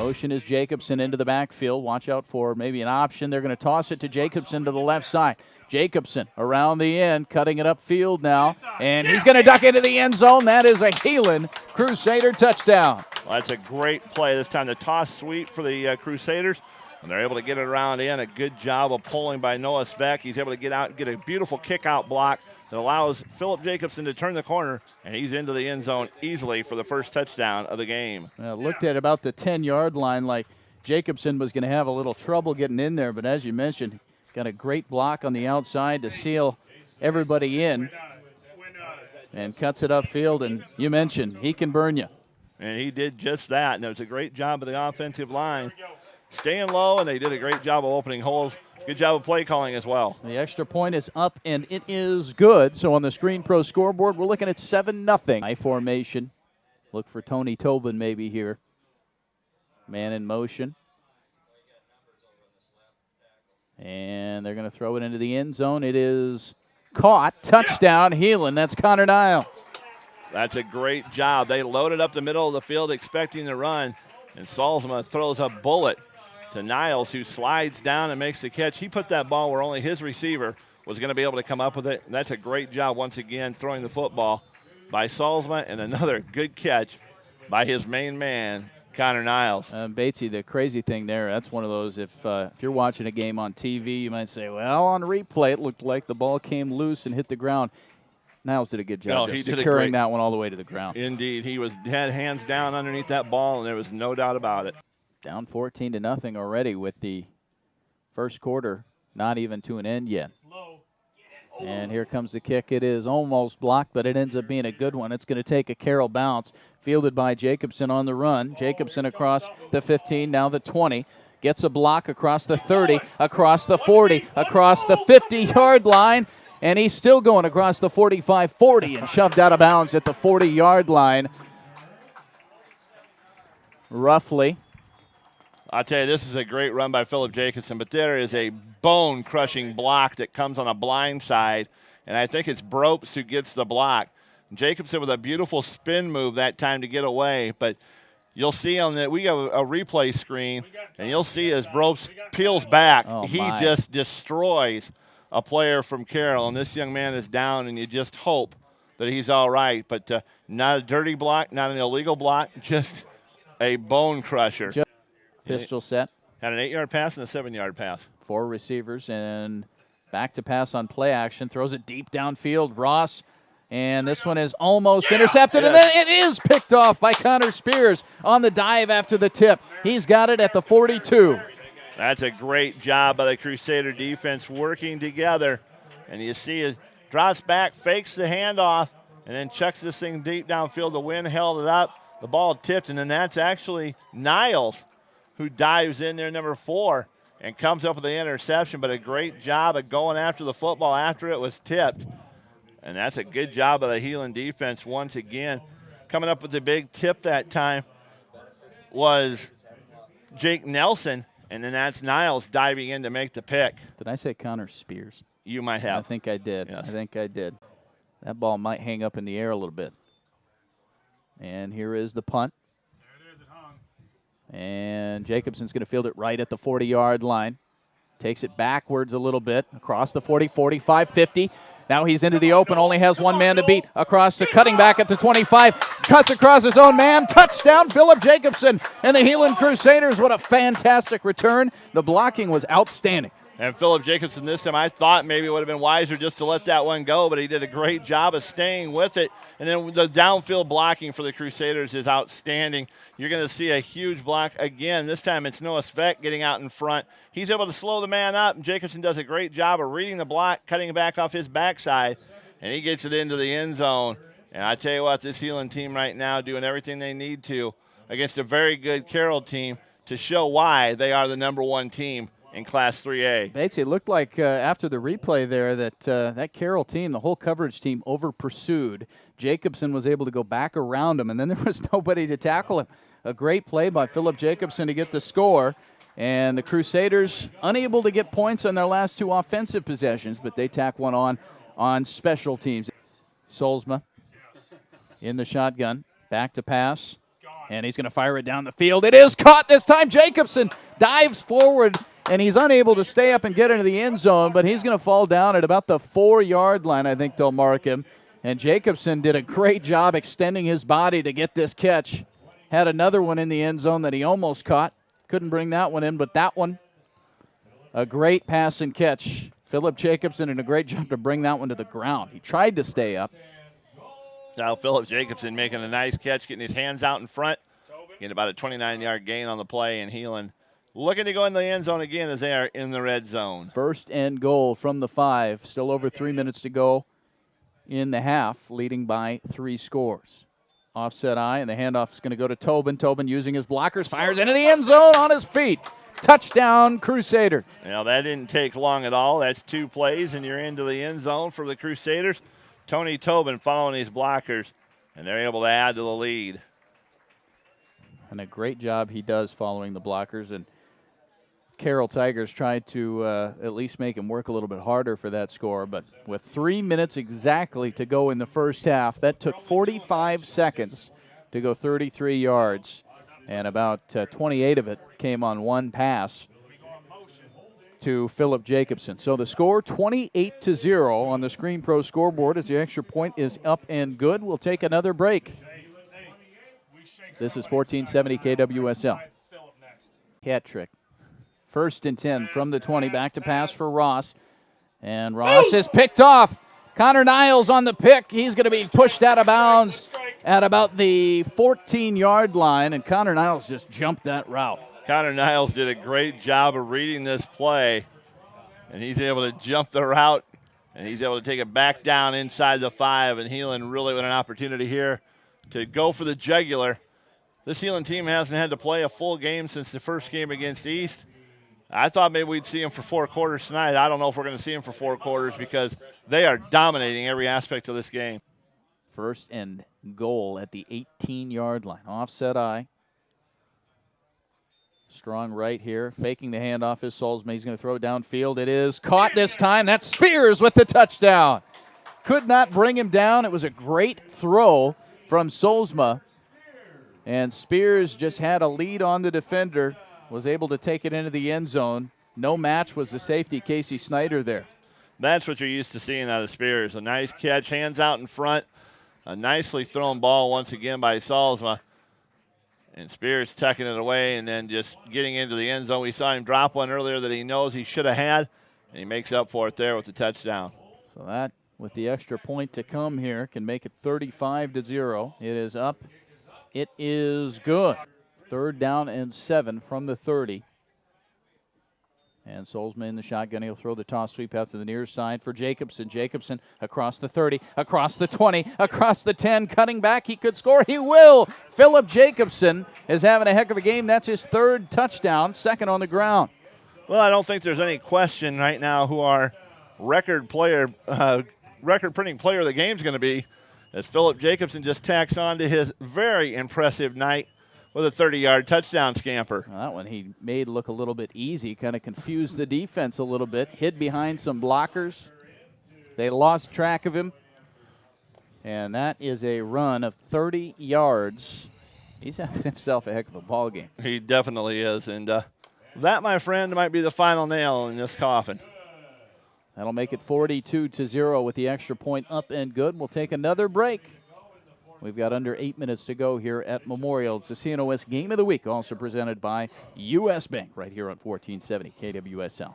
Motion is Jacobson into the backfield. Watch out for maybe an option. They're going to toss it to Jacobson to the left side. Jacobson around the end, cutting it upfield now, and he's going to duck into the end zone. That is a Heelan Crusader touchdown. Well, that's a great play this time. The toss sweep for the Crusaders, and they're able to get it around in. A good job of pulling by Noah Sveck. He's able to get out and get a beautiful kick-out block that allows Philip Jacobson to turn the corner, and he's into the end zone easily for the first touchdown of the game. Looked at about the 10-yard line like Jacobson was going to have a little trouble getting in there, but as you mentioned, got a great block on the outside to seal everybody in and cuts it upfield, and you mentioned he can burn you. And he did just that, and it was a great job of the offensive line staying low, and they did a great job of opening holes. Good job of play calling as well. The extra point is up, and it is good. So on the Screen Pro scoreboard, we're looking at 7-0. High formation. Look for Tony Tobin maybe here. Man in motion. And they're going to throw it into the end zone. It is caught. Touchdown, Heelan. That's Connor Niles. That's a great job. They loaded up the middle of the field expecting to run, and Salzman throws a bullet to Niles, who slides down and makes the catch. He put that ball where only his receiver was going to be able to come up with it. And that's a great job once again throwing the football by Salzman, and another good catch by his main man, Connor Niles. Batesy, the crazy thing there, that's one of those, if you're watching a game on TV, you might say, well, on replay, it looked like the ball came loose and hit the ground. Niles did a good job securing that one all the way to the ground. Indeed. He had hands down underneath that ball, and there was no doubt about it. Down 14-0 already with the first quarter not even to an end yet. And here comes the kick. It is almost blocked, but it ends up being a good one. It's going to take a Carroll bounce, fielded by Jacobson on the run. Jacobson across the 15, now the 20. Gets a block across the 30, across the 40, across the 50-yard line. And he's still going across the 45-40 and shoved out of bounds at the 40-yard line. Roughly. I'll tell you, this is a great run by Philip Jacobson, but there is a bone-crushing block that comes on a blind side, and I think it's Bropes who gets the block. Jacobson with a beautiful spin move that time to get away, but you'll see on that we have a replay screen, and you'll see as Bropes peels back, he just destroys a player from Carroll, and this young man is down, and you just hope that he's all right. But not a dirty block, not an illegal block, just a bone crusher. Pistol set. Had an 8-yard pass and a 7-yard pass. 4 receivers, and back to pass on play action. Throws it deep downfield. Ross, and this one is almost intercepted, and then it is picked off by Connor Spears on the dive after the tip. He's got it at the 42. That's a great job by the Crusader defense working together. And you see it drops back, fakes the handoff, and then chucks this thing deep downfield. The wind held it up. The ball tipped, and then that's actually Niles who dives in there, number 4, and comes up with the interception. But a great job of going after the football after it was tipped. And that's a good job of the Heelan defense once again. Coming up with the big tip that time was Jake Nelson. And then that's Niles diving in to make the pick. Did I say Connor Spears? You might have. I think I did. Yes. I think I did. That ball might hang up in the air a little bit. And here is the punt. There it is, it hung. And Jacobson's going to field it right at the 40-yard line. Takes it backwards a little bit, across the 40, 45, 50. Now he's into the open, only has one man to beat. Across the cutting back at the 25, cuts across his own man. Touchdown, Philip Jacobson and the Heelan Crusaders. What a fantastic return. The blocking was outstanding. And Philip Jacobson this time, I thought maybe it would have been wiser just to let that one go, but he did a great job of staying with it. And then the downfield blocking for the Crusaders is outstanding. You're going to see a huge block again. This time it's Noah Sveck getting out in front. He's able to slow the man up. Jacobson does a great job of reading the block, cutting it back off his backside, and he gets it into the end zone. And I tell you what, this Heelan team right now doing everything they need to against a very good Carroll team to show why they are the #1 team in Class 3A. Bates, it looked like after the replay there that that Carroll team, the whole coverage team, over-pursued. Jacobson was able to go back around him, and then there was nobody to tackle him. A great play by Philip Jacobson to get the score. And the Crusaders unable to get points on their last 2 offensive possessions, but they tack one on special teams. Solzma in the shotgun, back to pass. And he's going to fire it down the field. It is caught this time. Jacobson dives forward, and he's unable to stay up and get into the end zone, but he's going to fall down at about the 4-yard line. I think they'll mark him. And Jacobson did a great job extending his body to get this catch. Had another one in the end zone that he almost caught. Couldn't bring that one in, but that one, a great pass and catch. Philip Jacobson did a great job to bring that one to the ground. He tried to stay up. Now Philip Jacobson making a nice catch, getting his hands out in front. Getting about a 29-yard gain on the play, and Heelan looking to go in the end zone again as they are in the red zone. First and goal from the 5. Still over 3 minutes to go in the half, leading by 3 scores. Offset eye, and the handoff is going to go to Tobin. Tobin using his blockers, fires into the end zone on his feet. Touchdown, Crusader. Now, that didn't take long at all. That's 2 plays, and you're into the end zone for the Crusaders. Tony Tobin following these blockers, and they're able to add to the lead. And a great job he does following the blockers. And Carroll Tigers tried to at least make him work a little bit harder for that score. But with 3 minutes exactly to go in the first half, that took 45 seconds to go 33 yards. And about 28 of it came on one pass to Philip Jacobson. So the score 28-0 on the Screen Pro scoreboard as the extra point is up and good. We'll take another break. This is 1470 KWSL. Hat trick. First and 10 from the 20. Back to pass for Ross. And Ross is picked off. Connor Niles on the pick. He's going to be pushed out of bounds at about the 14-yard line. And Connor Niles just jumped that route. Connor Niles did a great job of reading this play. And he's able to jump the route. And he's able to take it back down inside the 5. And Heelan really with an opportunity here to go for the jugular. This Heelan team hasn't had to play a full game since the first game against East. I thought maybe we'd see him for 4 quarters tonight. I don't know if we're going to see him for 4 quarters because they are dominating every aspect of this game. First and goal at the 18-yard line. Offset eye. Strong right here. Faking the handoff is Solzma. He's going to throw downfield. It is caught this time. That's Spears with the touchdown. Could not bring him down. It was a great throw from Solzma. And Spears just had a lead on the defender. Was able to take it into the end zone. No match was the safety, Casey Snyder, there. That's what you're used to seeing out of Spears. A nice catch, hands out in front. A nicely thrown ball once again by Salzma. And Spears tucking it away and then just getting into the end zone. We saw him drop one earlier that he knows he should have had, and he makes up for it there with the touchdown. So that, with the extra point to come here, can make it 35-0. It is up. It is good. 3rd down and 7 from the 30. And Solzma in the shotgun. He'll throw the toss sweep out to the near side for Jacobson. Jacobson across the 30, across the 20, across the 10, cutting back. He could score. He will. Philip Jacobson is having a heck of a game. That's his 3rd touchdown, 2nd on the ground. Well, I don't think there's any question right now who our record-printing player of the game is going to be, as Philip Jacobson just tacks on to his very impressive night with a 30-yard touchdown scamper. Well, that one he made look a little bit easy, kind of confused the defense a little bit, hid behind some blockers. They lost track of him. And that is a run of 30 yards. He's having himself a heck of a ball game. He definitely is. And that, my friend, might be the final nail in this coffin. That'll make it 42-0 with the extra point up and good. We'll take another break. We've got under 8 minutes to go here at Memorial. It's the CNOS Game of the Week, also presented by U.S. Bank right here on 1470 KWSL.